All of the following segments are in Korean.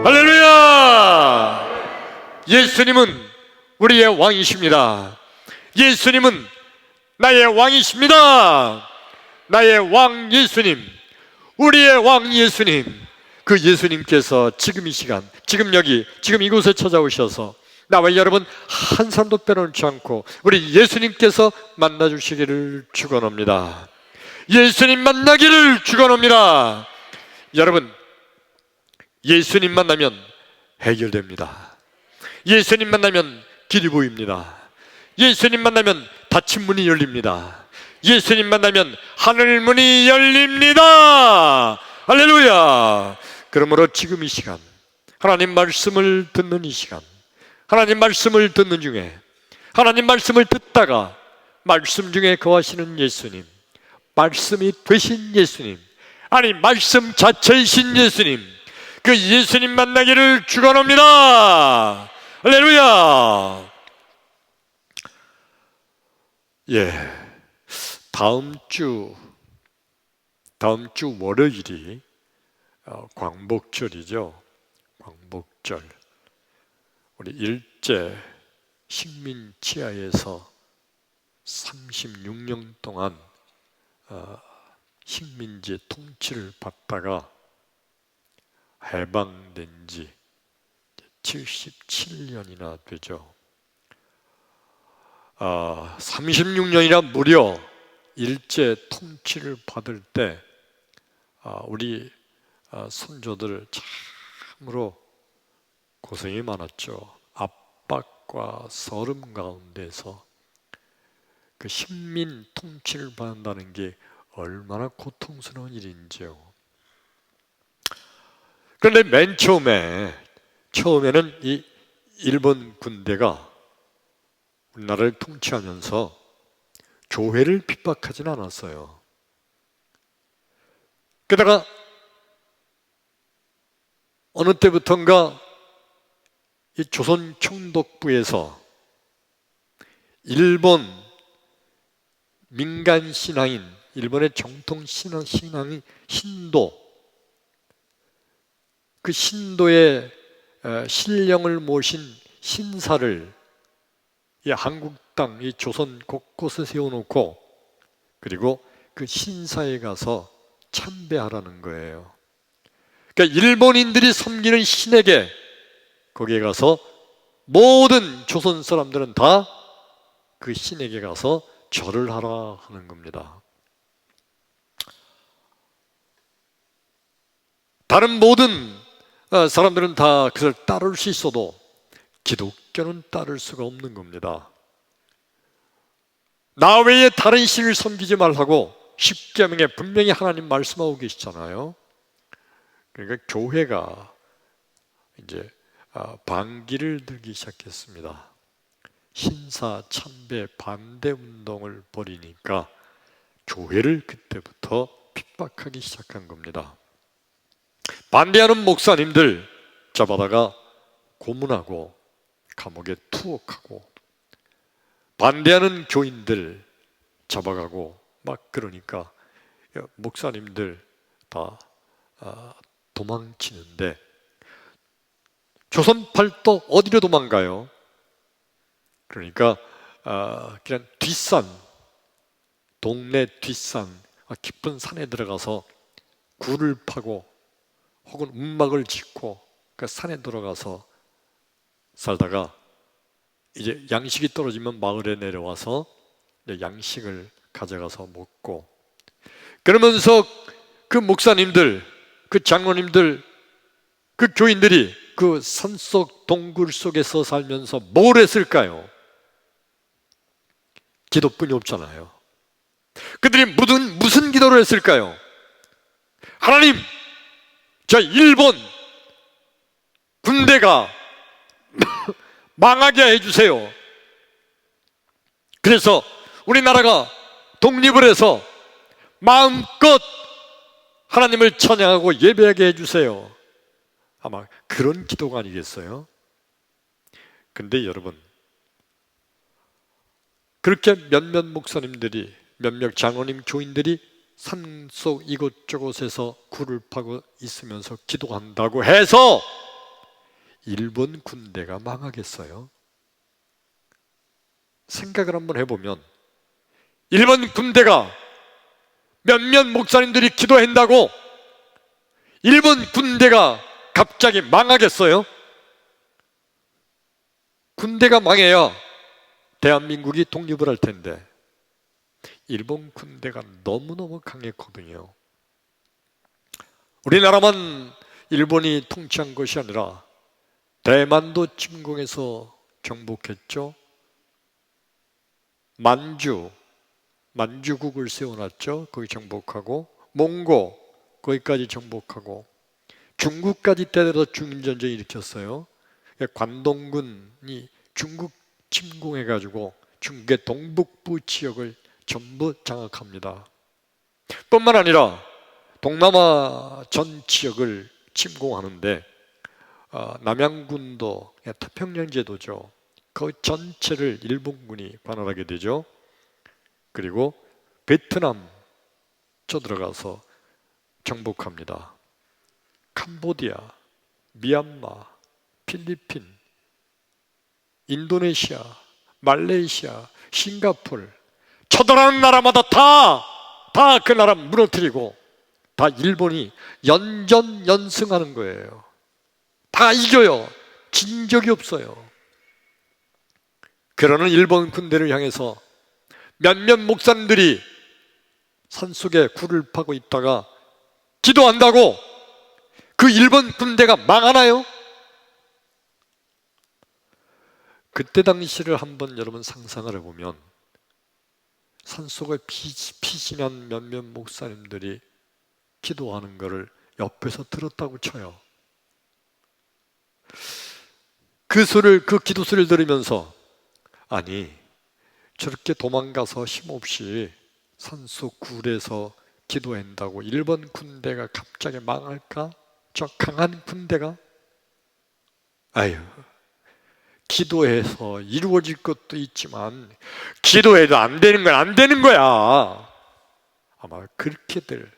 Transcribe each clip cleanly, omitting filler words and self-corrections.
할렐루야! 예수님은 우리의 왕이십니다. 예수님은 나의 왕이십니다. 나의 왕 예수님, 우리의 왕 예수님, 그 예수님께서 지금 이 시간, 지금 여기, 지금 이곳에 찾아오셔서 나와 여러분 한 사람도 빼놓지 않고 우리 예수님께서 만나주시기를 축원합니다. 예수님 만나기를 축원합니다. 여러분, 예수님 만나면 해결됩니다. 예수님 만나면 길이 보입니다. 예수님 만나면 닫힌 문이 열립니다. 예수님 만나면 하늘 문이 열립니다. 할렐루야! 그러므로 지금 이 시간, 하나님 말씀을 듣는 이 시간, 하나님 말씀을 듣는 중에, 하나님 말씀을 듣다가 말씀 중에 거하시는 예수님, 말씀이 되신 예수님, 아니 말씀 자체이신 예수님, 그 예수님 만나기를 축원합니다. 할렐루야! 예, 다음 주 월요일이 광복절이죠. 광복절. 우리 일제 식민 지하에서 36년 동안 식민지의 통치를 받다가 해방된 지 77년이나 되죠. 36년이나 무려 일제 통치를 받을 때 우리 선조들 참으로 고생이 많았죠. 압박과 서름 가운데서 그 식민 통치를 받는다는 게 얼마나 고통스러운 일인지요. 그런데 맨 처음에는 이 일본 군대가 우리나라를 통치하면서 교회를 핍박하진 않았어요. 게다가 어느 때부턴가 이 조선 총독부에서 일본 민간 신앙인, 일본의 정통 신앙인 신도, 그 신도의 신령을 모신 신사를 이 한국 땅, 이 조선 곳곳에 세워놓고 그리고 그 신사에 가서 참배하라는 거예요. 그러니까 일본인들이 섬기는 신에게 거기에 가서 모든 조선 사람들은 다 그 신에게 가서 절을 하라 하는 겁니다. 다른 모든 사람들은 다 그걸 따를 수 있어도 기독교는 따를 수가 없는 겁니다. 나 외에 다른 신을 섬기지 말라고 십계명에 분명히 하나님 말씀하고 계시잖아요. 그러니까 교회가 이제 반기를 들기 시작했습니다. 신사 참배 반대 운동을 벌이니까 교회를 그때부터 핍박하기 시작한 겁니다. 반대하는 목사님들 잡아다가 고문하고 감옥에 투옥하고, 반대하는 교인들 잡아가고 막 그러니까 목사님들 다 도망치는데 조선팔도 어디로 도망가요? 그러니까 그냥 뒷산, 동네 뒷산 깊은 산에 들어가서 굴을 파고 혹은 움막을 짓고 그 산에 들어가서 살다가 이제 양식이 떨어지면 마을에 내려와서 양식을 가져가서 먹고, 그러면서 그 목사님들, 그 장로님들, 그 교인들이 그 산속 동굴 속에서 살면서 뭘 했을까요? 기도뿐이 없잖아요. 그들이 무슨 기도를 했을까요? 하나님, 저 일본 군대가 망하게 해주세요. 그래서 우리나라가 독립을 해서 마음껏 하나님을 찬양하고 예배하게 해주세요. 아마 그런 기도가 아니겠어요? 근데 여러분, 그렇게 몇몇 목사님들이, 몇몇 장로님, 교인들이 산속 이곳저곳에서 굴을 파고 있으면서 기도한다고 해서 일본 군대가 망하겠어요? 생각을 한번 해보면 일본 군대가 몇몇 목사님들이 기도한다고 일본 군대가 갑자기 망하겠어요? 군대가 망해야 대한민국이 독립을 할 텐데 일본 군대가 너무너무 강했거든요. 우리나라만 일본이 통치한 것이 아니라 대만도 침공해서 정복했죠. 만주국을 세워놨죠. 거기 정복하고 몽고 거기까지 정복하고 중국까지 때려서 중인전쟁 일으켰어요. 관동군이 중국 침공해가지고 중국의 동북부 지역을 전부 장악합니다. 뿐만 아니라 동남아 전 지역을 침공하는데 남양군도 태평양 제도죠. 그 전체를 일본군이 관할하게 되죠. 그리고 베트남 쳐들어가서 정복합니다. 캄보디아, 미얀마, 필리핀, 인도네시아, 말레이시아, 싱가포르 쳐들어가는 나라마다 다 그 나라 무너뜨리고 다 일본이 연전연승하는 거예요. 다 이겨요. 진 적이 없어요. 그러는 일본 군대를 향해서 몇몇 목사님들이 산속에 굴을 파고 있다가 기도한다고 그 일본 군대가 망하나요? 그때 당시를 한번 여러분 상상을 해보면 산속에 피신한 몇몇 목사님들이 기도하는 것을 옆에서 들었다고 쳐요. 그 기도 소리를 들으면서 아니 저렇게 도망가서 힘없이 산속 굴에서 기도한다고 일본 군대가 갑자기 망할까? 저 강한 군대가? 아유, 기도해서 이루어질 것도 있지만 기도해도 안 되는 건 안 되는 거야. 아마 그렇게들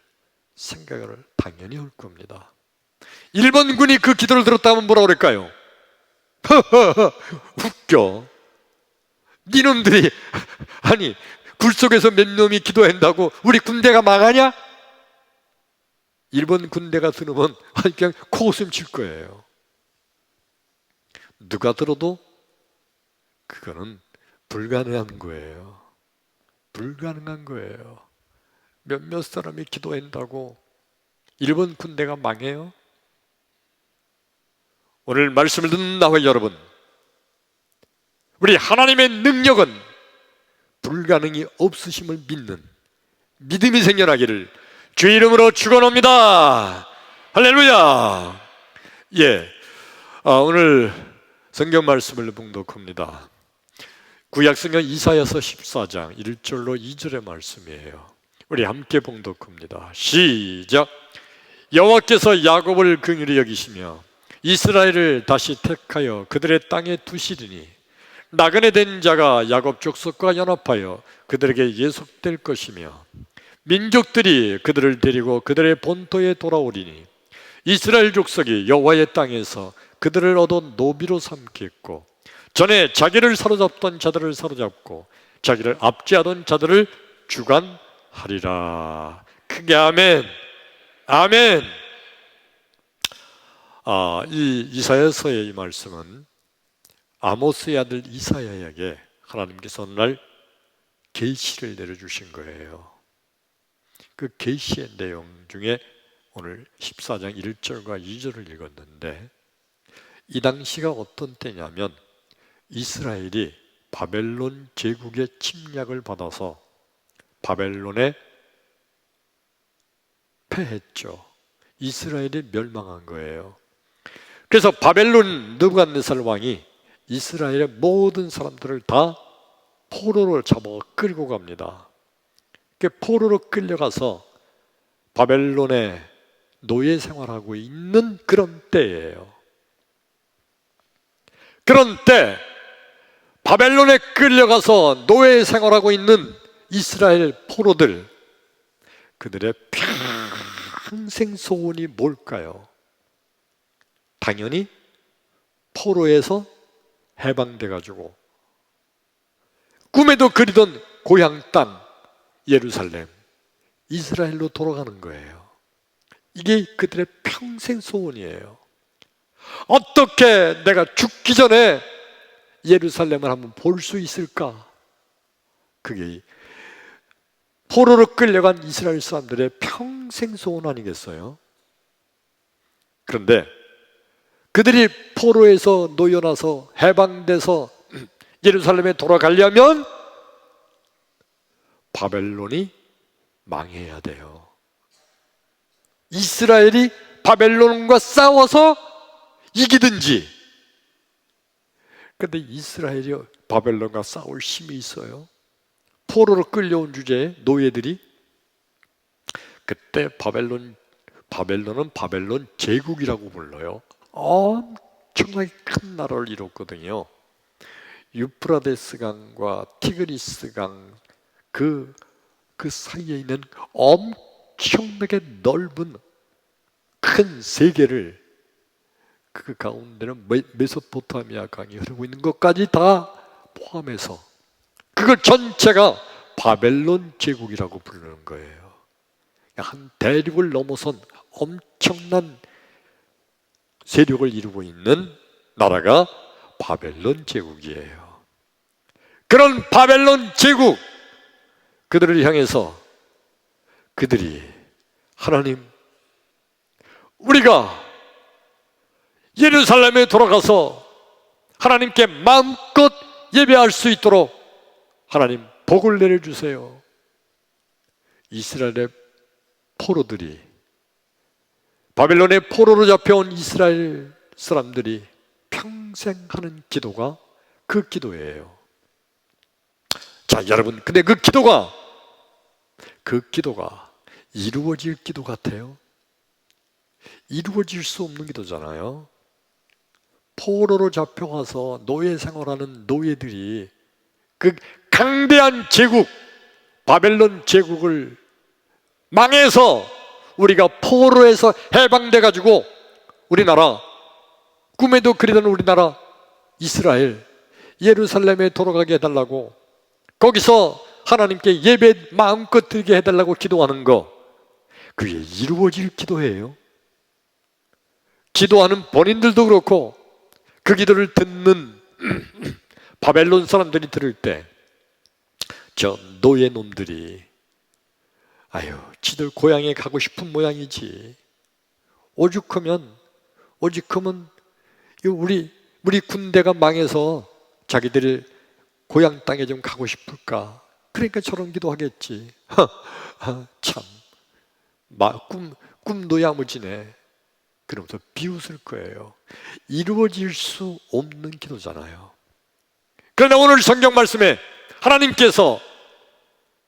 생각을 당연히 할 겁니다. 일본군이 그 기도를 들었다면 뭐라 그럴까요? 웃겨. 니놈들이 아니 굴 속에서 몇 놈이 기도한다고 우리 군대가 망하냐? 일본 군대가 들으면 그냥 코웃음 칠 거예요. 누가 들어도 그거는 불가능한 거예요. 불가능한 거예요. 몇몇 사람이 기도한다고 일본 군대가 망해요? 오늘 말씀을 듣는 나와 여러분, 우리 하나님의 능력은 불가능이 없으심을 믿는 믿음이 생겨나기를 주의 이름으로 축원합니다. 할렐루야. 오늘 성경 말씀을 봉독합니다. 구약 성경 이사야서 14장 1절로 2절의 말씀이에요. 우리 함께 봉독합니다. 시작. 여호와께서 야곱을 긍휼히 여기시며 이스라엘을 다시 택하여 그들의 땅에 두시리니 나그네 된 자가 야곱 족속과 연합하여 그들에게 예속될 것이며 민족들이 그들을 데리고 그들의 본토에 돌아오리니 이스라엘 족속이 여호와의 땅에서 그들을 얻어 노비로 삼겠고 전에 자기를 사로잡던 자들을 사로잡고 자기를 압제하던 자들을 주관하리라. 크게 아멘. 아멘. 이 이사야서의 이 말씀은 아모스의 아들 이사야에게 하나님께서 어느 날 계시를 내려주신 거예요. 그 계시의 내용 중에 오늘 14장 1절과 2절을 읽었는데 이 당시가 어떤 때냐면 이스라엘이 바벨론 제국의 침략을 받아서 바벨론에 패했죠. 이스라엘이 멸망한 거예요. 그래서 바벨론 느부갓네살 왕이 이스라엘의 모든 사람들을 다 포로로 잡아 끌고 갑니다. 포로로 끌려가서 바벨론에 노예 생활하고 있는 그런 때예요. 그런 때 바벨론에 끌려가서 노예 생활하고 있는 이스라엘 포로들, 그들의 평생 소원이 뭘까요? 당연히 포로에서 해방돼 가지고 꿈에도 그리던 고향 땅 예루살렘, 이스라엘로 돌아가는 거예요. 이게 그들의 평생 소원이에요. 어떻게 내가 죽기 전에 예루살렘을 한번 볼 수 있을까? 그게 포로로 끌려간 이스라엘 사람들의 평생 소원 아니겠어요? 그런데 그들이 포로에서 놓여나서 해방돼서 예루살렘에 돌아가려면 바벨론이 망해야 돼요. 이스라엘이 바벨론과 싸워서 이기든지. 그런데 이스라엘이 바벨론과 싸울 힘이 있어요? 포로로 끌려온 주제에 노예들이 그때 바벨론은 바벨론 제국이라고 불러요. 엄청나게 큰 나라를 이뤘거든요. 유프라데스 강과 티그리스 강 그 사이에 있는 엄청나게 넓은 큰 세계를, 그 가운데는 메소포타미아 강이 흐르고 있는 것까지 다 포함해서 그걸 전체가 바벨론 제국이라고 부르는 거예요. 한 대륙을 넘어선 엄청난 세력을 이루고 있는 나라가 바벨론 제국이에요. 그런 바벨론 제국, 그들을 향해서 그들이 하나님, 우리가 예루살렘에 돌아가서 하나님께 마음껏 예배할 수 있도록 하나님 복을 내려주세요. 이스라엘의 포로들이, 바벨론의 포로로 잡혀온 이스라엘 사람들이 평생 하는 기도가 그 기도예요. 자, 여러분, 근데 그 기도가 이루어질 기도 같아요? 이루어질 수 없는 기도잖아요. 포로로 잡혀가서 노예 생활하는 노예들이 그 강대한 제국, 바벨론 제국을 망해서 우리가 포로에서 해방돼 가지고 우리나라, 꿈에도 그리던 우리나라 이스라엘, 예루살렘에 돌아가게 해달라고, 거기서 하나님께 예배 마음껏 드리게 해달라고 기도하는 거, 그게 이루어질 기도예요. 기도하는 본인들도 그렇고 그 기도를 듣는 바벨론 사람들이 들을 때 저 노예놈들이 아유, 지들 고향에 가고 싶은 모양이지. 오죽하면 우리 군대가 망해서 자기들 고향 땅에 좀 가고 싶을까? 그러니까 저런 기도하겠지. 참, 꿈도 야무지네. 그러면서 비웃을 거예요. 이루어질 수 없는 기도잖아요. 그러나 오늘 성경 말씀에 하나님께서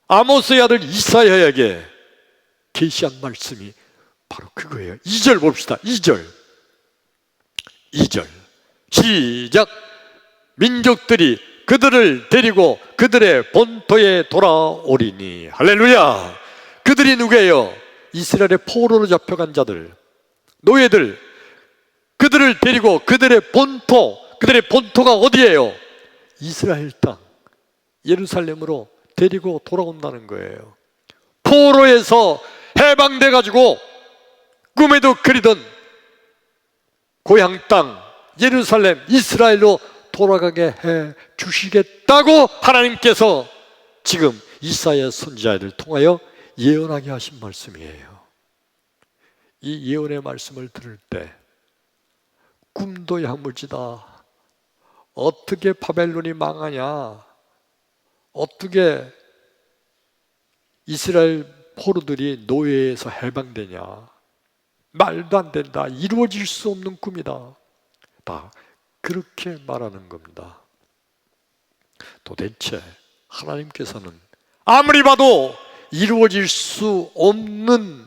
아모스의 아들 이사야에게 계시한 말씀이 바로 그거예요. 2절 봅시다. 2절 시작. 민족들이 그들을 데리고 그들의 본토에 돌아오리니. 할렐루야. 그들이 누구예요? 이스라엘의 포로로 잡혀간 자들, 노예들. 그들을 데리고 그들의 본토가 어디예요? 이스라엘 땅, 예루살렘으로 데리고 돌아온다는 거예요. 포로에서 해방돼 가지고 꿈에도 그리던 고향 땅 예루살렘, 이스라엘로 돌아가게 해 주시겠다고 하나님께서 지금 이사야 선지자를 통하여 예언하게 하신 말씀이에요. 이 예언의 말씀을 들을 때 꿈도 야무지다. 어떻게 바벨론이 망하냐? 어떻게 이스라엘 포로들이 노예에서 해방되냐? 말도 안 된다. 이루어질 수 없는 꿈이다. 다 그렇게 말하는 겁니다. 도대체 하나님께서는 아무리 봐도 이루어질 수 없는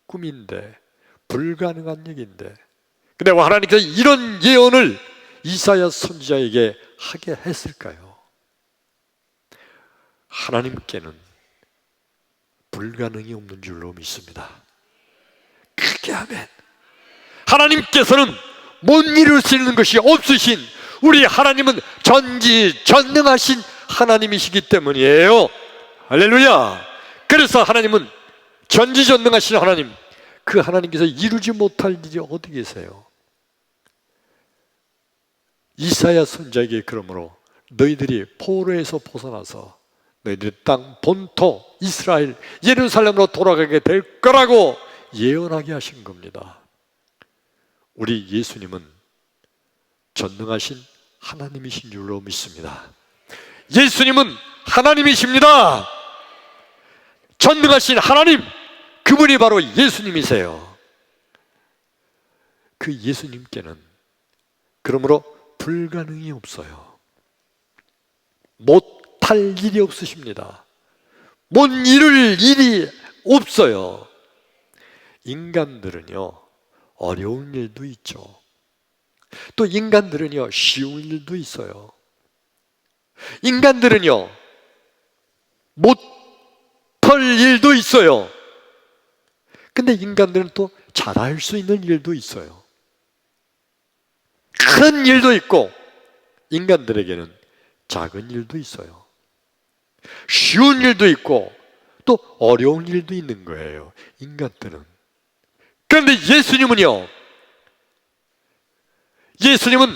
꿈인데, 불가능한 얘기인데, 근데 왜 하나님께서 이런 예언을 이사야 선지자에게 하게 했을까요? 하나님께는 불가능이 없는 줄로 믿습니다. 크게 아멘. 하나님께서는 못 이룰 수 있는 것이 없으신 우리 하나님은 전지전능하신 하나님이시기 때문이에요. 할렐루야. 그래서 하나님은 전지전능하신 하나님, 그 하나님께서 이루지 못할 일이 어디 계세요? 이사야 선지자에게 그러므로 너희들이 포로에서 벗어나서 너희들의 땅 본토 이스라엘 예루살렘으로 돌아가게 될 거라고 예언하게 하신 겁니다. 우리 예수님은 전능하신 하나님이신 줄로 믿습니다. 예수님은 하나님이십니다. 전능하신 하나님, 그분이 바로 예수님이세요. 그 예수님께는 그러므로 불가능이 없어요. 못할 일이 없으십니다. 못 이룰 일이 없어요. 인간들은요, 어려운 일도 있죠. 또 인간들은요, 쉬운 일도 있어요. 인간들은요, 못할 일도 있어요. 근데 인간들은 또 잘할 수 있는 일도 있어요. 큰 일도 있고 인간들에게는 작은 일도 있어요. 쉬운 일도 있고 또 어려운 일도 있는 거예요, 인간들은. 그런데 예수님은요, 예수님은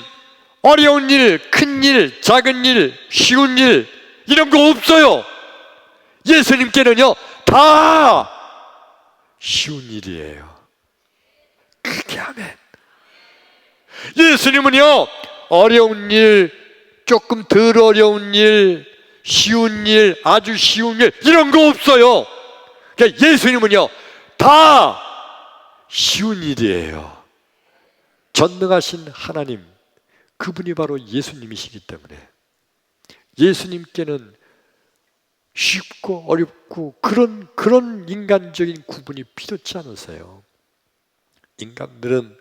어려운 일, 큰 일, 작은 일, 쉬운 일 이런 거 없어요. 예수님께는요 다 쉬운 일이에요. 그게 아멘. 예수님은요 어려운 일, 조금 덜 어려운 일, 쉬운 일, 아주 쉬운 일 이런 거 없어요. 그러니까 예수님은요 다 쉬운 일이에요. 전능하신 하나님, 그분이 바로 예수님이시기 때문에 예수님께는 쉽고 어렵고 그런 인간적인 구분이 필요치 않으세요. 인간들은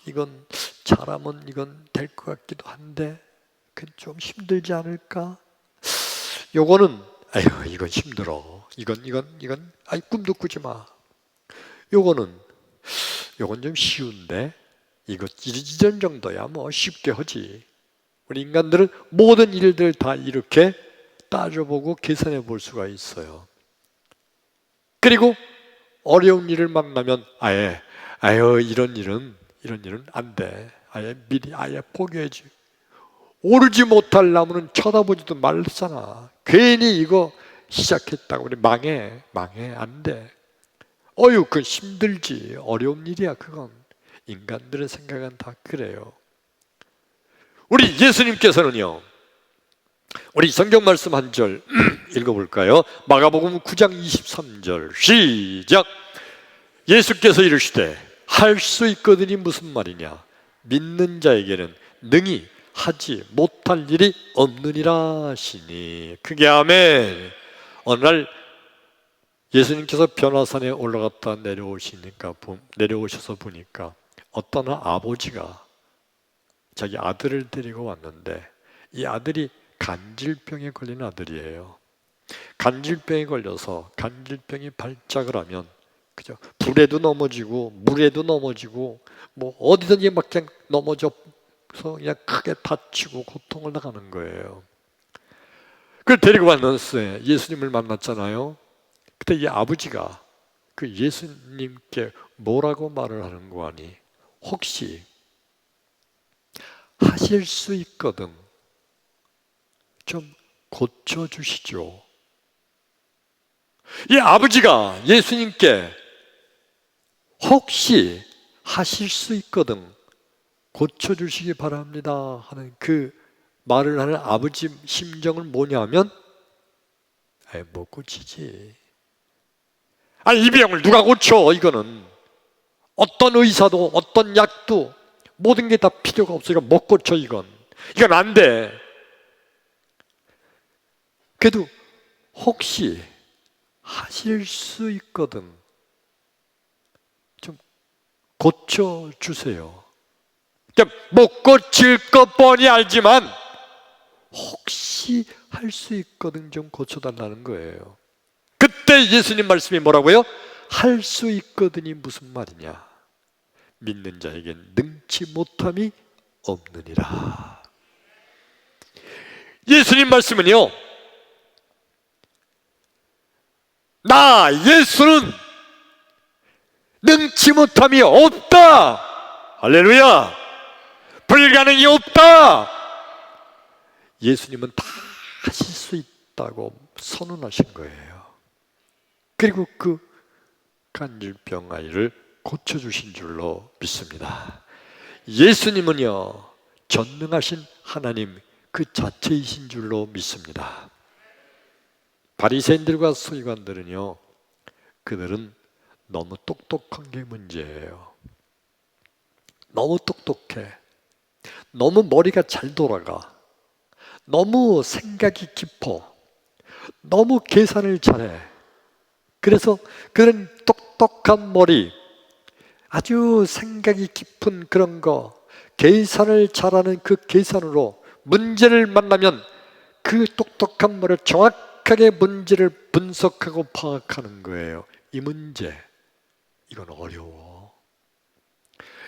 이건 잘하면 이건 될 것 같기도 한데 그건 좀 힘들지 않을까? 요거는 이건 힘들어. 이건 꿈도 꾸지 마. 요건 좀 쉬운데 이거 이런 정도야 뭐 쉽게 하지. 우리 인간들은 모든 일들 다 이렇게 따져보고 계산해 볼 수가 있어요. 그리고 어려운 일을 만나면 이런 일은 안 돼. 미리 포기해야지. 오르지 못할 나무는 쳐다보지도 말잖아. 괜히 이거 시작했다고 우리 망해 안 돼. 그건 힘들지. 어려운 일이야 그건. 인간들의 생각은 다 그래요. 우리 예수님께서는요, 우리 성경 말씀 한 절 읽어볼까요? 마가복음 9장 23절 시작. 예수께서 이르시되 할 수 있거든이 무슨 말이냐? 믿는 자에게는 능히 하지 못할 일이 없느니라 하시니. 그게 아멘. 어느 날 예수님께서 변화산에 올라갔다 내려오셔서 보니까 어떤 아버지가 자기 아들을 데리고 왔는데 이 아들이 간질병에 걸린 아들이에요. 간질병에 걸려서 간질병이 발작을 하면 그죠? 불에도 넘어지고 물에도 넘어지고 뭐 어디든지 막 그냥 넘어져서 그냥 크게 다치고 고통을 당하는 거예요. 그걸 데리고 왔는데 예수님을 만났잖아요. 그때 이 아버지가 그 예수님께 뭐라고 말을 하는 거 아니? 혹시 하실 수 있거든 좀 고쳐주시죠. 이 아버지가 예수님께 혹시 하실 수 있거든 고쳐주시기 바랍니다 하는 그 말을 하는 아버지 심정은 뭐냐면 못 고치지. 이 병을 누가 고쳐? 이거는 어떤 의사도 어떤 약도 모든 게 다 필요가 없으니까 못 고쳐. 이건 안 돼. 그래도 혹시 하실 수 있거든 좀 고쳐주세요. 못 고칠 것 뻔히 알지만 혹시 할 수 있거든 좀 고쳐달라는 거예요. 그때 예수님 말씀이 뭐라고요? 할 수 있거든이 무슨 말이냐? 믿는 자에겐 능치 못함이 없느니라. 예수님 말씀은요, 나 예수는 능치 못함이 없다. 할렐루야. 불가능이 없다. 예수님은 다 하실 수 있다고 선언하신 거예요. 그리고 그 간질병 아이를 고쳐주신 줄로 믿습니다. 예수님은요, 전능하신 하나님 그 자체이신 줄로 믿습니다. 바리새인들과 서기관들은요, 그들은 너무 똑똑한 게 문제예요. 너무 똑똑해. 너무 머리가 잘 돌아가. 너무 생각이 깊어. 너무 계산을 잘해. 그래서 그런 똑똑한 머리, 아주 생각이 깊은 그런 거, 계산을 잘하는 그 계산으로 문제를 만나면 그 똑똑한 머리를 정확하게 문제를 분석하고 파악하는 거예요. 이 문제, 이건 어려워.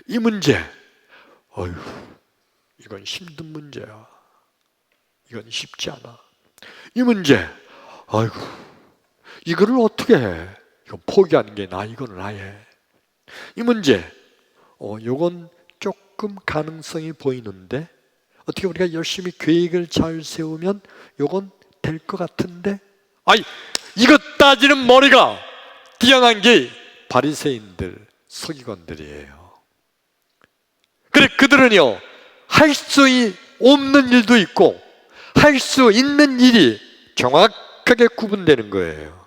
이 문제, 어휴, 이건 힘든 문제야. 이건 쉽지 않아. 이 문제, 아이고, 이거를 어떻게 해? 이거 포기하는 게 이거는 아예. 이 문제, 요건 조금 가능성이 보이는데, 어떻게 우리가 열심히 계획을 잘 세우면 요건 될 것 같은데, 이것 따지는 머리가 뛰어난 게 바리새인들, 서기관들이에요. 그래, 그들은요, 할 수 없는 일도 있고 할 수 있는 일이 정확하게 구분되는 거예요.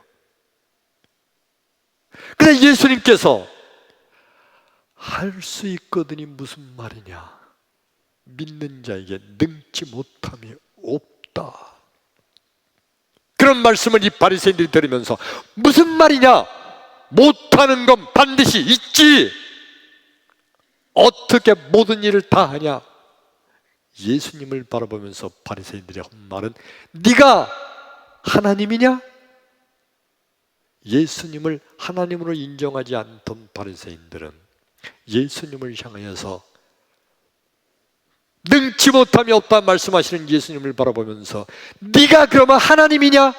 근데 예수님께서 할 수 있거든이 무슨 말이냐? 믿는 자에게 능치 못함이 없다. 그런 말씀을 이 바리새인들이 들으면서 무슨 말이냐? 못하는 건 반드시 있지. 어떻게 모든 일을 다 하냐? 예수님을 바라보면서 바리새인들이 한 말은 네가 하나님이냐? 예수님을 하나님으로 인정하지 않던 바리새인들은 예수님을 향하여서 능치 못함이 없다 말씀하시는 예수님을 바라보면서 네가 그러면 하나님이냐?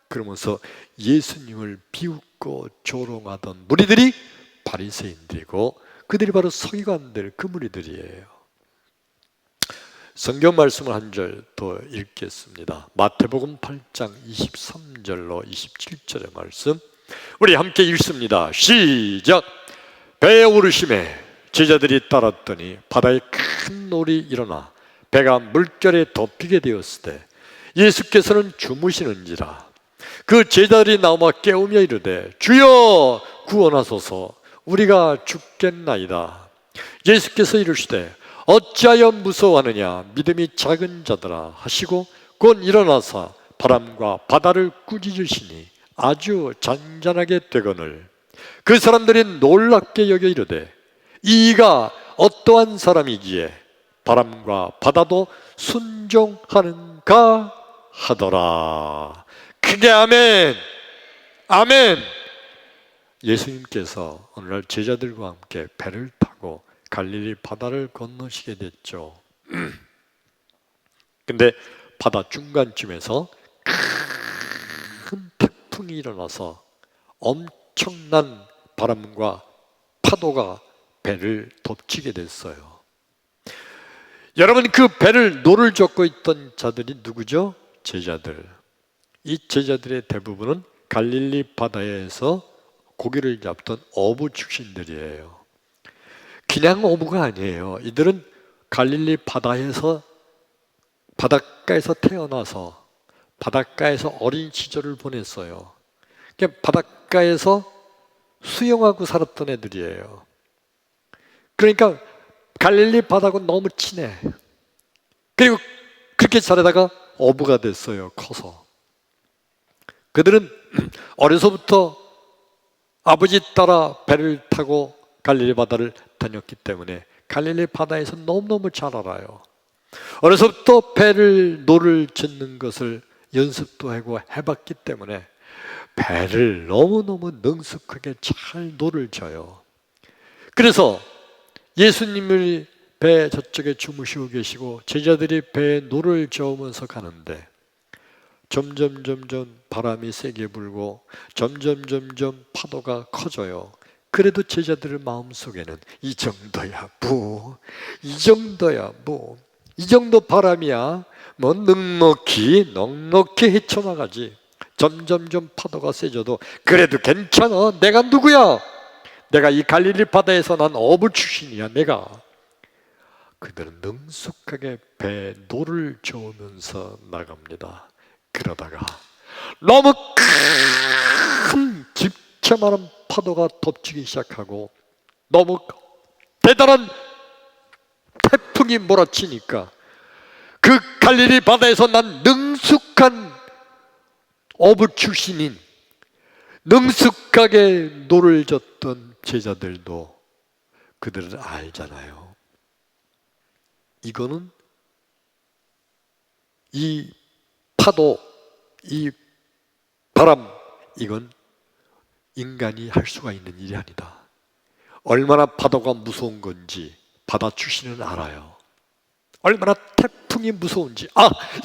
그러면서 예수님을 비웃고 조롱하던 무리들이 바리새인들이고 그들이 바로 서기관들, 그 무리들이에요. 성경 말씀을 한 절 더 읽겠습니다. 마태복음 8장 23절로 27절의 말씀 우리 함께 읽습니다. 시작. 배에 오르심에 제자들이 따랐더니 바다에 큰 놀이 일어나 배가 물결에 덮이게 되었을 때 예수께서는 주무시는지라. 그 제자들이 나와 깨우며 이르되 주여 구원하소서 우리가 죽겠나이다. 예수께서 이르시되 어찌하여 무서워하느냐 믿음이 작은 자들아 하시고 곧 일어나사 바람과 바다를 꾸짖으시니 아주 잔잔하게 되거늘 그 사람들이 놀랍게 여겨 이르되 이가 어떠한 사람이기에 바람과 바다도 순종하는가 하더라. 크게 아멘. 아멘. 예수님께서 오늘날 제자들과 함께 배를 타고 갈릴리 바다를 건너시게 됐죠. 근데 바다 중간쯤에서 큰 태풍이 일어나서 엄청난 바람과 파도가 배를 덮치게 됐어요. 여러분, 그 배를 노를 젓고 있던 자들이 누구죠? 제자들. 이 제자들의 대부분은 갈릴리 바다에서 고기를 잡던 어부 출신들이에요. 그냥 어부가 아니에요. 이들은 갈릴리 바다에서 바닷가에서 태어나서 바닷가에서 어린 시절을 보냈어요. 그러니까 바닷가에서 수영하고 살았던 애들이에요. 그러니까 갈릴리 바다하고 너무 친해. 그리고 그렇게 살다가 어부가 됐어요. 커서. 그들은 어려서부터 아버지 따라 배를 타고 갈릴리 바다를 다녔기 때문에 갈릴리 바다에서 너무너무 잘 알아요. 어려서부터 배를 노를 젓는 것을 연습도 하고 해봤기 때문에 배를 너무너무 능숙하게 잘 노를 져요. 그래서 예수님을 배 저쪽에 주무시고 계시고 제자들이 배에 노를 저으면서 가는데 점점 바람이 세게 불고 점점 파도가 커져요. 그래도 제자들의 마음속에는 이 정도야 이 정도 바람이야 뭐 넉넉히 헤쳐나가지. 점점 파도가 세져도 그래도 괜찮아. 내가 누구야? 내가 이 갈릴리 바다에서 난 어부 출신이야. 내가. 그들은 능숙하게 배에 노를 저으면서 나갑니다. 그러다가 너무 큰 집채만한 파도가 덮치기 시작하고 너무 대단한 태풍이 몰아치니까 그 갈릴리 바다에서 난 능숙한 어부 출신인 능숙하게 노를 젓던 제자들도 그들은 알잖아요. 이거는 이 파도, 이 바람, 이건 인간이 할 수가 있는 일이 아니다. 얼마나 파도가 무서운 건지 바다 출신은 알아요. 얼마나 태풍이 무서운지.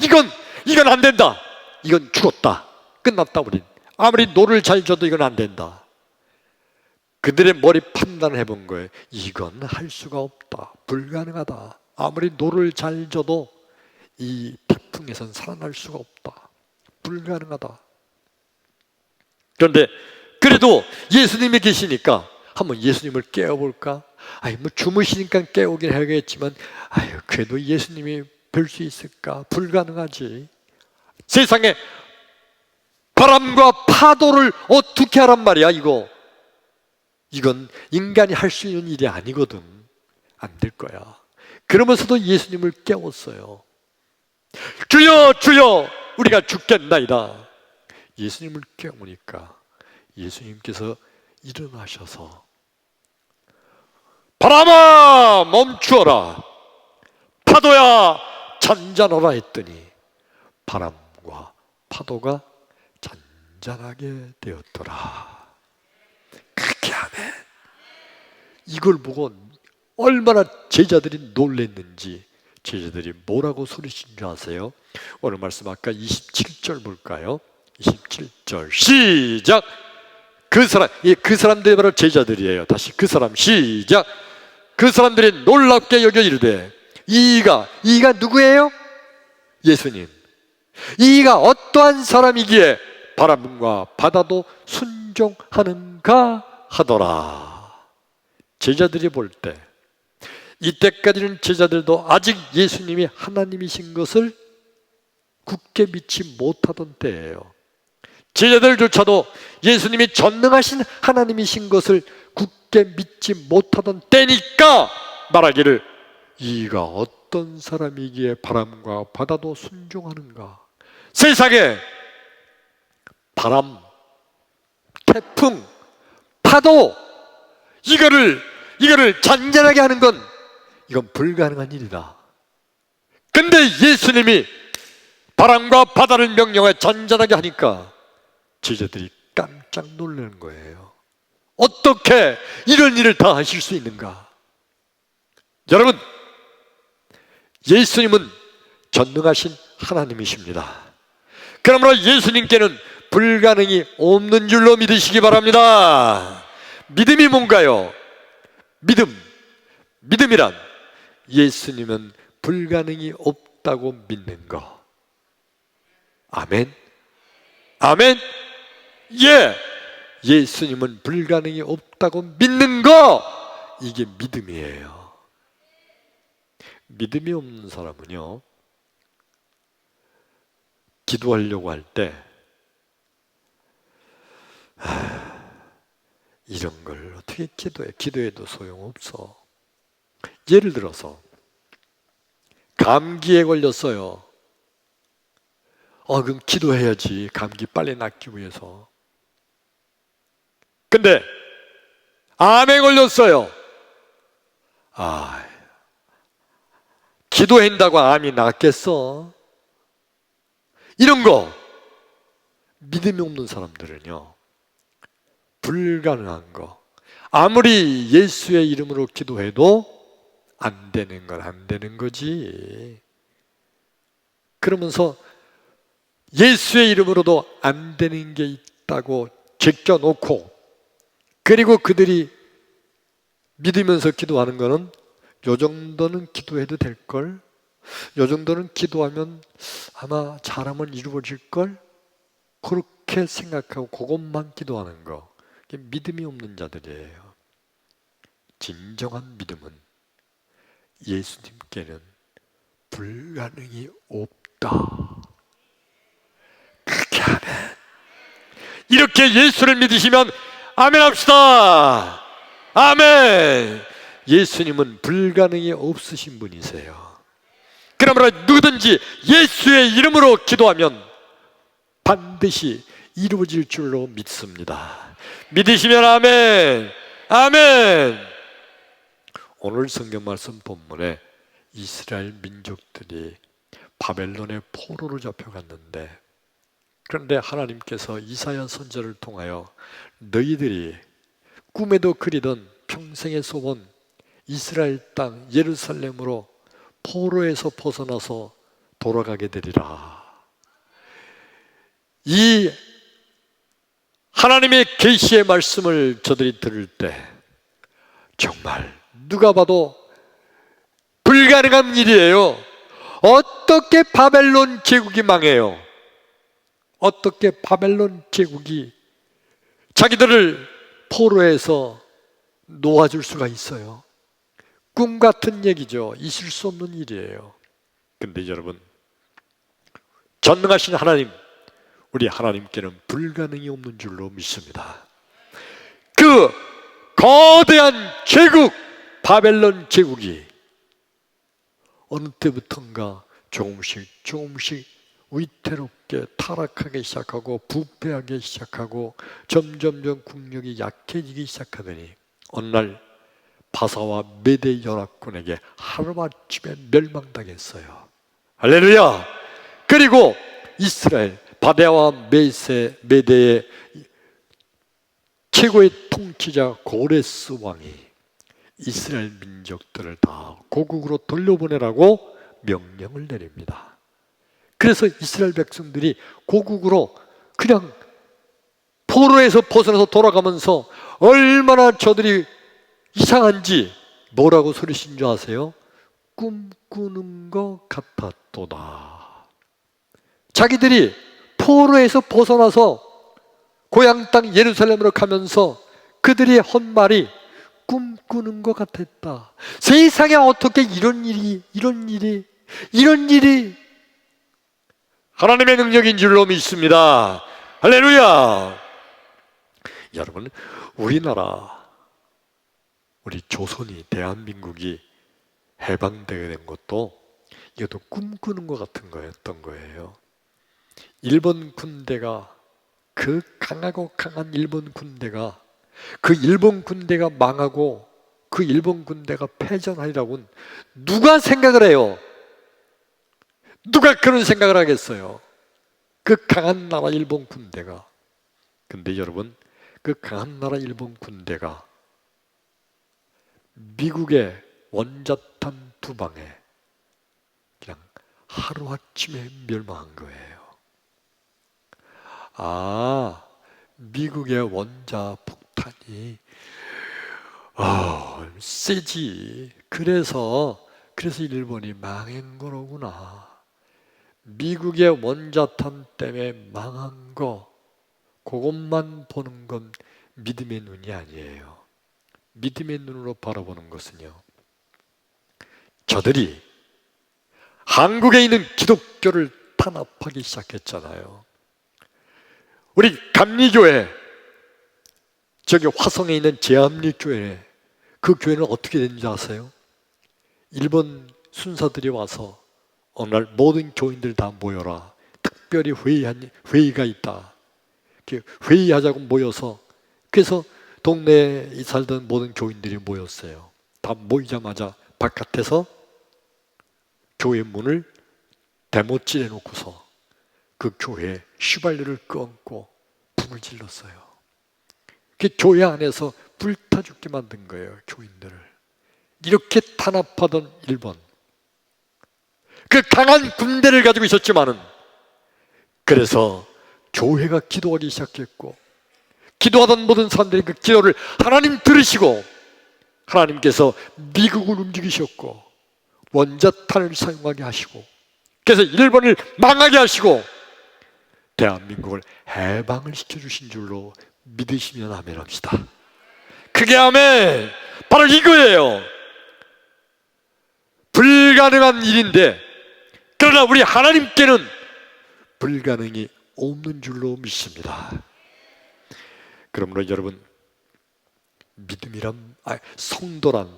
이건 안 된다. 이건 죽었다. 끝났다 우린. 아무리 노를 잘 져도 이건 안 된다. 그들의 머리 판단을 해본 거예요. 이건 할 수가 없다. 불가능하다. 아무리 노를 잘 져도 이 태풍에선 살아날 수가 없다. 불가능하다. 그런데 그래도 예수님이 계시니까 한번 예수님을 깨워볼까? 뭐 주무시니까 깨우긴 해야겠지만 그래도 예수님이 뵐 수 있을까? 불가능하지. 세상에 바람과 파도를 어떻게 하란 말이야 이건 인간이 할 수 있는 일이 아니거든. 안 될 거야. 그러면서도 예수님을 깨웠어요. 주여 우리가 죽겠나이다. 예수님을 깨우니까 예수님께서 일어나셔서 바람아 멈추어라, 파도야 잔잔하라 했더니 바람과 파도가 잔잔하게 되었더라. 그렇게 하면 이걸 보고 얼마나 제자들이 놀랬는지. 제자들이 뭐라고 소리친 줄 아세요? 오늘 말씀 아까 27절 볼까요? 27절 시작. 그 사람들이 바로 제자들이에요. 다시 그 사람 시작. 그 사람들이 놀랍게 여겨 이르되 이가 누구예요? 예수님. 이가 어떠한 사람이기에 바람과 바다도 순종하는가 하더라. 제자들이 볼 때, 이때까지는 제자들도 아직 예수님이 하나님이신 것을 굳게 믿지 못하던 때예요. 제자들조차도 예수님이 전능하신 하나님이신 것을 굳게 믿지 못하던 때니까 말하기를 이가 어떤 사람이기에 바람과 바다도 순종하는가. 세상에 바람, 태풍, 파도 이거를 잔잔하게 하는 건 이건 불가능한 일이다. 근데 예수님이 바람과 바다를 명령해 잔잔하게 하니까 제자들이 깜짝 놀라는 거예요. 어떻게 이런 일을 다 하실 수 있는가? 여러분, 예수님은 전능하신 하나님이십니다. 그러므로 예수님께는 불가능이 없는 줄로 믿으시기 바랍니다. 믿음이 뭔가요? 믿음이란 예수님은 불가능이 없다고 믿는 거. 아멘? 아멘? 예! 예수님은 불가능이 없다고 믿는 거! 이게 믿음이에요. 믿음이 없는 사람은요, 기도하려고 할 때 이런 걸 어떻게 기도해? 기도해도 소용없어. 예를 들어서 감기에 걸렸어요. 그럼 기도해야지. 감기 빨리 낫기 위해서. 근데 암에 걸렸어요. 기도한다고 암이 낫겠어? 이런 거 믿음이 없는 사람들은요, 불가능한 거, 아무리 예수의 이름으로 기도해도 안 되는 건 안 되는 거지. 그러면서 예수의 이름으로도 안 되는 게 있다고 제껴놓고, 그리고 그들이 믿으면서 기도하는 거는 요 정도는 기도해도 될걸? 요 정도는 기도하면 아마 잘하면 이루어질걸? 그렇게 생각하고 그것만 기도하는 거, 믿음이 없는 자들이에요. 진정한 믿음은 예수님께는 불가능이 없다. 그렇게 아멘. 이렇게 예수를 믿으시면 아멘 합시다. 아멘. 예수님은 불가능이 없으신 분이세요. 그러므로 누구든지 예수의 이름으로 기도하면 반드시 이루어질 줄로 믿습니다. 믿으시면 아멘. 아멘. 오늘 성경 말씀 본문에 이스라엘 민족들이 바벨론의 포로로 잡혀갔는데, 그런데 하나님께서 이사야 선지자를 통하여 너희들이 꿈에도 그리던 평생의 소원 이스라엘 땅 예루살렘으로 포로에서 벗어나서 돌아가게 되리라. 이 하나님의 계시의 말씀을 저들이 들을 때 정말 누가 봐도 불가능한 일이에요. 어떻게 바벨론 제국이 망해요? 어떻게 바벨론 제국이 자기들을 포로에서 놓아줄 수가 있어요? 꿈 같은 얘기죠. 있을 수 없는 일이에요. 근데 여러분, 전능하신 하나님, 우리 하나님께는 불가능이 없는 줄로 믿습니다. 그 거대한 제국, 바벨론 제국이 어느 때부턴가 조금씩 위태롭게 타락하기 시작하고 부패하기 시작하고 점점점 국력이 약해지기 시작하더니 어느 날 바사와 메대 연합군에게 하루아침에 멸망당했어요. 할렐루야! 그리고 이스라엘 바데와 메대의 최고의 통치자 고레스 왕이 이스라엘 민족들을 다 고국으로 돌려보내라고 명령을 내립니다. 그래서 이스라엘 백성들이 고국으로 그냥 포로에서 벗어나서 돌아가면서 얼마나 저들이 이상한지 뭐라고 소리신 줄 아세요? 꿈꾸는 것 같았도다. 자기들이 포로에서 벗어나서 고향 땅 예루살렘으로 가면서 그들이 한 말이 꿈꾸는 것 같았다. 세상에 어떻게 이런 일이 하나님의 능력인 줄로 믿습니다. 할렐루야. 여러분, 우리나라, 우리 조선이, 대한민국이 해방되게 된 것도 이것도 꿈꾸는 것 같은 거였던 거예요. 일본 군대가, 그 강하고 강한 일본 군대가, 그 일본 군대가 망하고 그 일본 군대가 패전하리라고는 누가 생각을 해요? 누가 그런 생각을 하겠어요? 그 강한 나라 일본 군대가. 근데 여러분, 그 강한 나라 일본 군대가 미국의 원자탄 두 방에 그냥 하루아침에 멸망한 거예요. 아, 미국의 원자 폭탄이 세지. 그래서 일본이 망한 거로구나. 미국의 원자탄 때문에 망한 거, 그것만 보는 건 믿음의 눈이 아니에요. 믿음의 눈으로 바라보는 것은요, 저들이 한국에 있는 기독교를 탄압하기 시작했잖아요. 우리 감리교회, 저기 화성에 있는 제암리교회, 그 교회는 어떻게 됐는지 아세요? 일본 순사들이 와서 어느 날 모든 교인들 다 모여라. 특별히 회의가 있다. 회의하자고 모여서, 그래서 동네에 살던 모든 교인들이 모였어요. 다 모이자마자 바깥에서 교회 문을 대못질해 놓고서 그 교회에 휘발유를 끄얹고 불을 질렀어요. 그 교회 안에서 불타 죽게 만든 거예요, 교인들을. 이렇게 탄압하던 일본, 그 강한 군대를 가지고 있었지만은, 그래서 교회가 기도하기 시작했고, 기도하던 모든 사람들이 그 기도를 하나님 들으시고, 하나님께서 미국을 움직이셨고 원자탄을 사용하게 하시고, 그래서 일본을 망하게 하시고 대한민국을 해방을 시켜주신 줄로 믿으시면 아멘 합시다. 그게 아멘. 바로 이거예요. 불가능한 일인데, 그러나 우리 하나님께는 불가능이 없는 줄로 믿습니다. 그러므로 여러분, 믿음이란, 성도란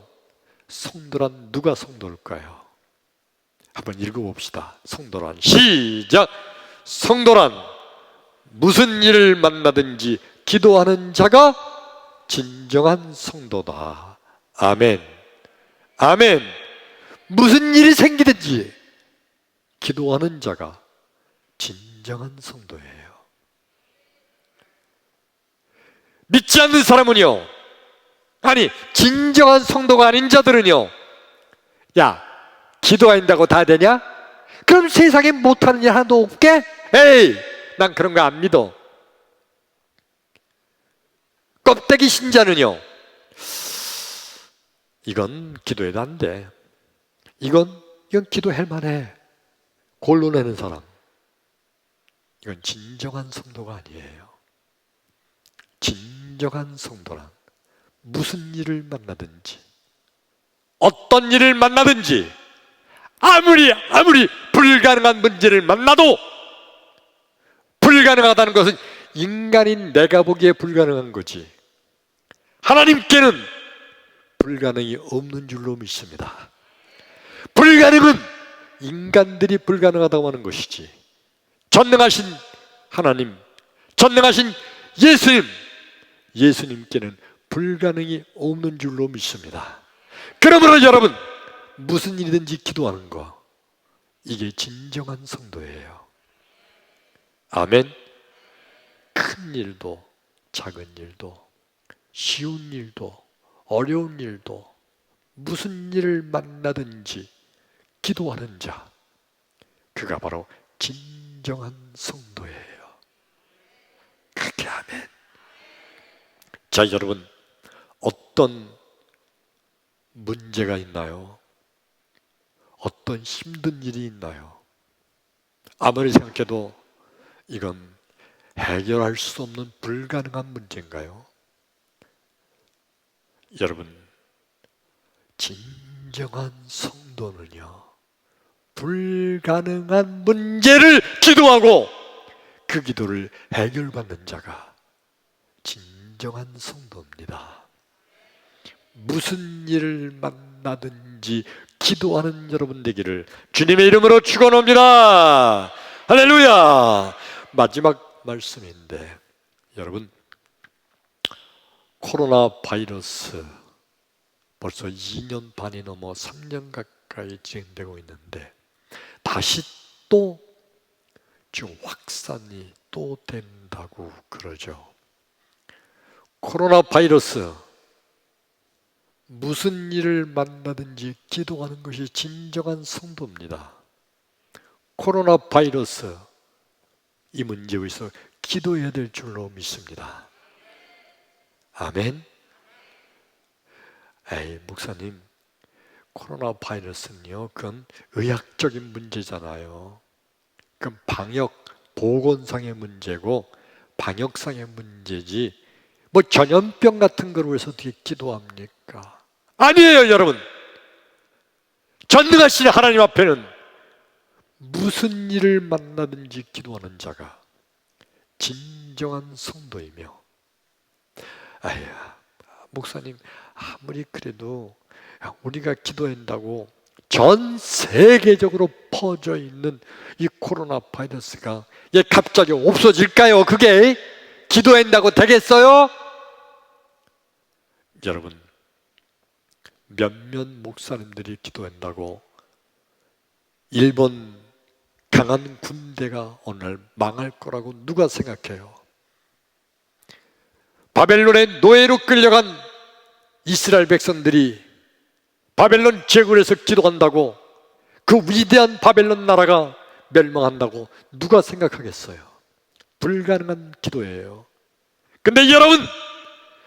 누가 성도일까요? 한번 읽어봅시다. 성도란, 시작! 성도란 무슨 일을 만나든지 기도하는 자가 진정한 성도다. 아멘. 아멘. 무슨 일이 생기든지 기도하는 자가 진정한 성도예요. 믿지 않는 사람은요, 아니 진정한 성도가 아닌 자들은요, 야, 기도한다고 다 되냐? 그럼 세상에 못하는 일 하나도 없게? 에이, 난 그런 거 안 믿어. 껍데기 신자는요, 이건 기도해도 안 돼. 이건 기도할 만해. 골라내는 사람, 이건 진정한 성도가 아니에요. 진정한 성도란 무슨 일을 만나든지, 어떤 일을 만나든지, 아무리 불가능한 문제를 만나도, 불가능하다는 것은 인간인 내가 보기에 불가능한 거지, 하나님께는 불가능이 없는 줄로 믿습니다. 불가능은 인간들이 불가능하다고 하는 것이지, 전능하신 하나님, 전능하신 예수님께는 불가능이 없는 줄로 믿습니다. 그러므로 여러분, 무슨 일이든지 기도하는 거, 이게 진정한 성도예요. 아멘. 큰 일도 작은 일도, 쉬운 일도 어려운 일도, 무슨 일을 만나든지 기도하는 자, 그가 바로 진정한 성도예요. 그게 아멘. 자, 여러분, 어떤 문제가 있나요? 어떤 힘든 일이 있나요? 아무리 생각해도 이건 해결할 수 없는 불가능한 문제인가요? 여러분, 진정한 성도는요, 불가능한 문제를 기도하고 그 기도를 해결받는 자가 진정한 성도입니다. 무슨 일을 만나든지 기도하는 여러분 되기를 주님의 이름으로 축원합니다. 할렐루야. 마지막 말씀인데, 여러분, 코로나 바이러스 벌써 2년 반이 넘어 3년 가까이 진행되고 있는데, 다시 또 지금 확산이 또 된다고 그러죠. 코로나 바이러스, 무슨 일을 만나든지 기도하는 것이 진정한 성도입니다. 코로나 바이러스, 이 문제에 있어 기도해야 될 줄로 믿습니다. 아멘. 에이, 목사님, 코로나 바이러스는요, 그건 의학적인 문제잖아요. 그건 방역, 보건상의 문제고 방역상의 문제지, 뭐 전염병 같은 거로 해서 어떻게 기도합니까? 아니에요, 여러분. 전능하신 하나님 앞에는 무슨 일을 만나든지 기도하는 자가 진정한 성도이며, 아야, 목사님, 아무리 그래도 우리가 기도한다고 전 세계적으로 퍼져 있는 이 코로나 바이러스가 얘 갑자기 없어질까요? 그게 기도한다고 되겠어요? 여러분, 몇몇 목사님들이 기도한다고 일본 강한 군대가 어느 날 망할 거라고 누가 생각해요? 바벨론의 노예로 끌려간 이스라엘 백성들이 바벨론 제국을 해서 기도한다고 그 위대한 바벨론 나라가 멸망한다고 누가 생각하겠어요? 불가능한 기도예요. 근데 여러분,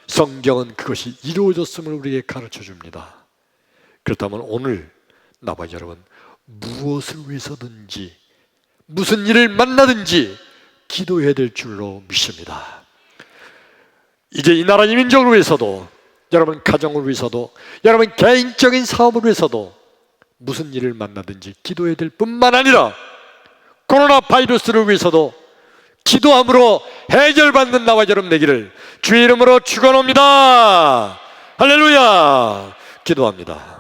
성경은 그것이 이루어졌음을 우리에게 가르쳐 줍니다. 그렇다면 오늘 나와 여러분, 무엇을 위해서든지 무슨 일을 만나든지 기도해야 될 줄로 믿습니다. 이제 이 나라 민족을 위해서도, 여러분 가정을 위해서도, 여러분 개인적인 사업을 위해서도 무슨 일을 만나든지 기도해야 될 뿐만 아니라 코로나 바이러스를 위해서도 기도함으로 해결받는 나와 여러분 되기를 주의 이름으로 축원합니다. 할렐루야. 기도합니다.